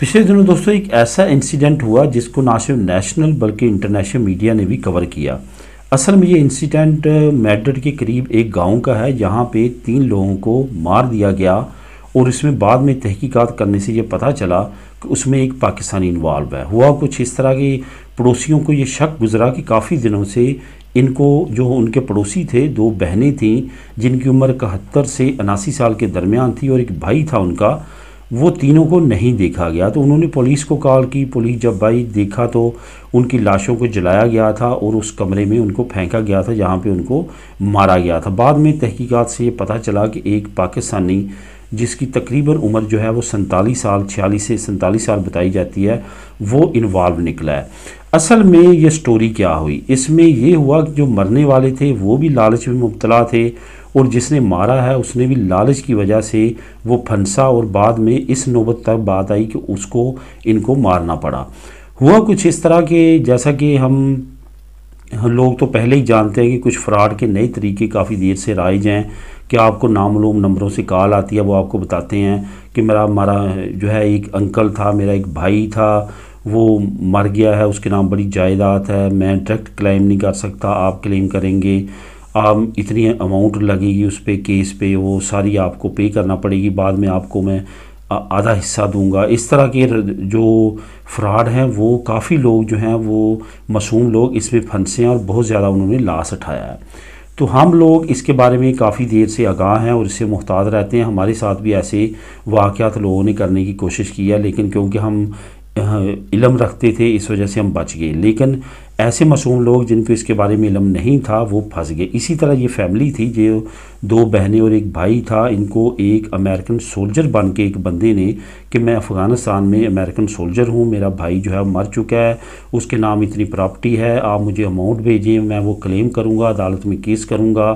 पिछले दिनों दोस्तों एक ऐसा इंसिडेंट हुआ जिसको ना सिर्फ नेशनल बल्कि इंटरनेशनल मीडिया ने भी कवर किया। असल में ये इंसिडेंट मैड्रिड के करीब एक गांव का है जहां पे 3 लोगों को मार दिया गया और इसमें बाद में तहकीकात करने से ये पता चला कि उसमें एक पाकिस्तानी इन्वॉल्व है। हुआ कुछ इस तरह के पड़ोसियों को ये शक गुजरा कि काफ़ी दिनों से इनको जो उनके पड़ोसी थे 2 बहनें थीं जिनकी उम्र 71 से 79 साल के दरमियान थी और एक भाई था उनका, वो तीनों को नहीं देखा गया। तो उन्होंने पुलिस को कॉल की। पुलिस जब भाई देखा तो उनकी लाशों को जलाया गया था और उस कमरे में उनको फेंका गया था जहाँ पे उनको मारा गया था। बाद में तहकीकात से ये पता चला कि एक पाकिस्तानी जिसकी तकरीबन उम्र जो है वो 47 साल 46 से 47 साल बताई जाती है, वो इन्वॉल्व निकला है। असल में ये स्टोरी क्या हुई, इसमें ये हुआ कि जो मरने वाले थे वो भी लालच में मुब्तला थे और जिसने मारा है उसने भी लालच की वजह से वो फंसा और बाद में इस नौबत तक बात आई कि उसको इनको मारना पड़ा। हुआ कुछ इस तरह के, जैसा कि हम लोग तो पहले ही जानते हैं कि कुछ फ्रॉड के नए तरीके काफ़ी देर से राइज हैं कि आपको नामालूम नंबरों से कॉल आती है, वो आपको बताते हैं कि हमारा जो है एक अंकल था, मेरा एक भाई था, वो मर गया है, उसके नाम बड़ी जायदाद है, मैं डायरेक्ट क्लेम नहीं कर सकता, आप क्लेम करेंगे, आप इतनी अमाउंट लगेगी उस पे केस पे, वो सारी आपको पे करना पड़ेगी, बाद में आपको मैं आधा हिस्सा दूंगा। इस तरह के जो फ्रॉड हैं वो काफ़ी लोग जो हैं वो मासूम लोग इसमें फंसे हैं और बहुत ज़्यादा उन्होंने लाश उठाया है। तो हम लोग इसके बारे में काफ़ी देर से आगाह हैं और इससे मुहतात रहते हैं। हमारे साथ भी ऐसे वाक़यात लोगों ने करने की कोशिश की है, लेकिन क्योंकि हम इल्म रखते थे इस वजह से हम बच गए। लेकिन ऐसे मासूम लोग जिनको इसके बारे में इल्म नहीं था वो फंस गए। इसी तरह ये फैमिली थी जो 2 बहनें और एक भाई था, इनको एक अमेरिकन सोल्जर बन के एक बंदे ने कि मैं अफ़गानिस्तान में अमेरिकन सोल्जर हूँ, मेरा भाई जो है मर चुका है, उसके नाम इतनी प्रॉपर्टी है, आप मुझे अमाउंट भेजें, मैं वो क्लेम करूँगा, अदालत में केस करूँगा।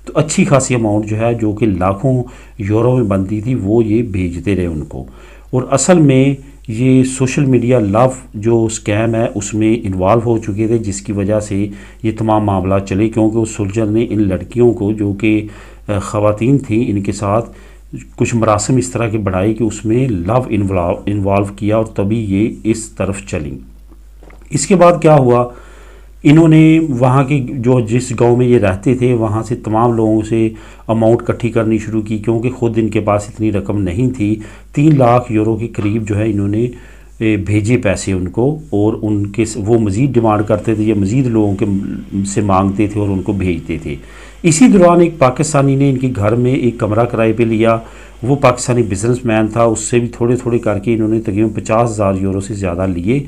तो अच्छी खासी अमाउंट जो है जो कि लाखों यूरो में बनती थी वो ये भेजते रहे उनको। और असल में ये सोशल मीडिया लव जो स्कैम है उसमें इन्वॉल्व हो चुके थे, जिसकी वजह से ये तमाम मामला चले, क्योंकि उस सोल्जर ने इन लड़कियों को जो कि ख़वातीन थी इनके साथ कुछ मरासम इस तरह के बढ़ाए कि उसमें लव इन्वॉल्व किया और तभी ये इस तरफ चली। इसके बाद क्या हुआ, इन्होंने वहाँ के जो जिस गांव में ये रहते थे वहाँ से तमाम लोगों से अमाउंट इकट्ठी करनी शुरू की, क्योंकि ख़ुद इनके पास इतनी रकम नहीं थी। 3 लाख यूरो के करीब जो है इन्होंने भेजे पैसे उनको और उनके वो मज़ीद डिमांड करते थे, ये मज़ीद लोगों के से मांगते थे और उनको भेजते थे। इसी दौरान एक पाकिस्तानी ने इनके घर में एक कमरा किराए पे लिया। वो पाकिस्तानी बिजनेसमैन था, उससे भी थोड़े थोड़े करके इन्होंने तकरीबन 50,000 यूरो से ज़्यादा लिए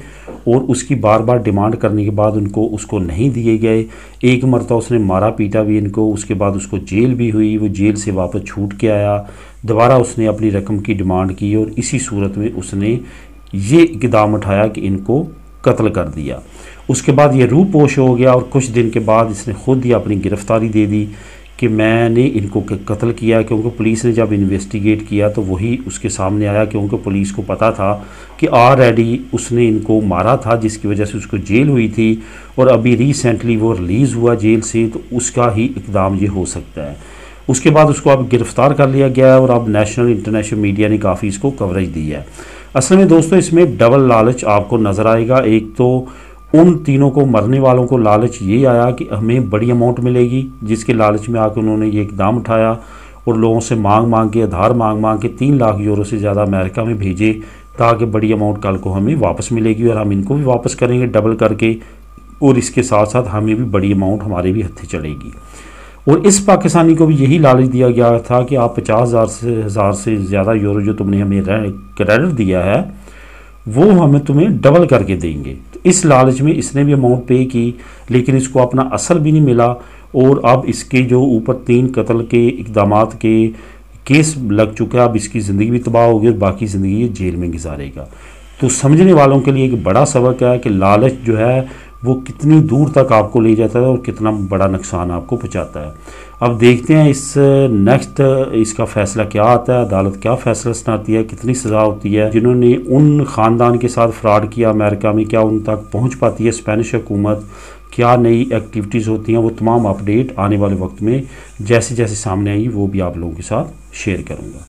और उसकी बार बार डिमांड करने के बाद उसको नहीं दिए गए। एक मरतबा उसने मारा पीटा भी इनको, उसके बाद उसको जेल भी हुई, वो जेल से वापस छूट के आया, दोबारा उसने अपनी रकम की डिमांड की और इसी सूरत में उसने ये इक़दाम उठाया कि इनको कत्ल कर दिया। उसके बाद ये रूह पोश हो गया और कुछ दिन के बाद इसने खुद ही अपनी गिरफ़्तारी दे दी कि मैंने इनको कत्ल किया, क्योंकि पुलिस ने जब इन्वेस्टिगेट किया तो वही उसके सामने आया, क्योंकि पुलिस को पता था कि ऑलरेडी उसने इनको मारा था जिसकी वजह से उसको जेल हुई थी और अभी रिसेंटली वो रिलीज़ हुआ जेल से, तो उसका ही इक़दाम ये हो सकता है। उसके बाद उसको अब गिरफ़्तार कर लिया गया है और अब नेशनल इंटरनेशनल मीडिया ने काफ़ी इसको कवरेज दी है। असल में दोस्तों इसमें डबल लालच आपको नज़र आएगा। एक तो उन तीनों को मरने वालों को लालच ये आया कि हमें बड़ी अमाउंट मिलेगी, जिसके लालच में आकर उन्होंने ये इक़दाम उठाया और लोगों से मांग के आधार मांग के 3 लाख यूरो से ज़्यादा अमेरिका में भेजे ताकि बड़ी अमाउंट कल को हमें वापस मिलेगी और हम इनको भी वापस करेंगे डबल करके, और इसके साथ साथ हमें भी बड़ी अमाउंट हमारे भी हत्थे चढ़ेगी। और इस पाकिस्तानी को भी यही लालच दिया गया था कि आप 50,000 से ज़्यादा यूरो जो तुमने हमें क्रेडिट दिया है वो हमें तुम्हें डबल करके देंगे। तो इस लालच में इसने भी अमाउंट पे की, लेकिन इसको अपना असल भी नहीं मिला और अब इसके जो ऊपर 3 कत्ल के इक़दामात के केस लग चुका है, अब इसकी ज़िंदगी भी तबाह होगी और बाकी ज़िंदगी ये जेल में गुजारेगा। तो समझने वालों के लिए एक बड़ा सबक है कि लालच जो है वो कितनी दूर तक आपको ले जाता है और कितना बड़ा नुकसान आपको पहुंचाता है। अब देखते हैं इस नेक्स्ट इसका फ़ैसला क्या आता है, अदालत क्या फ़ैसला सुनाती है, कितनी सज़ा होती है। जिन्होंने उन ख़ानदान के साथ फ्रॉड किया अमेरिका में, क्या उन तक पहुंच पाती है स्पेनिश हुकूमत, क्या नई एक्टिविटीज़ होती हैं, वो तमाम अपडेट आने वाले वक्त में जैसे जैसे सामने आई वो भी आप लोगों के साथ शेयर करूँगा।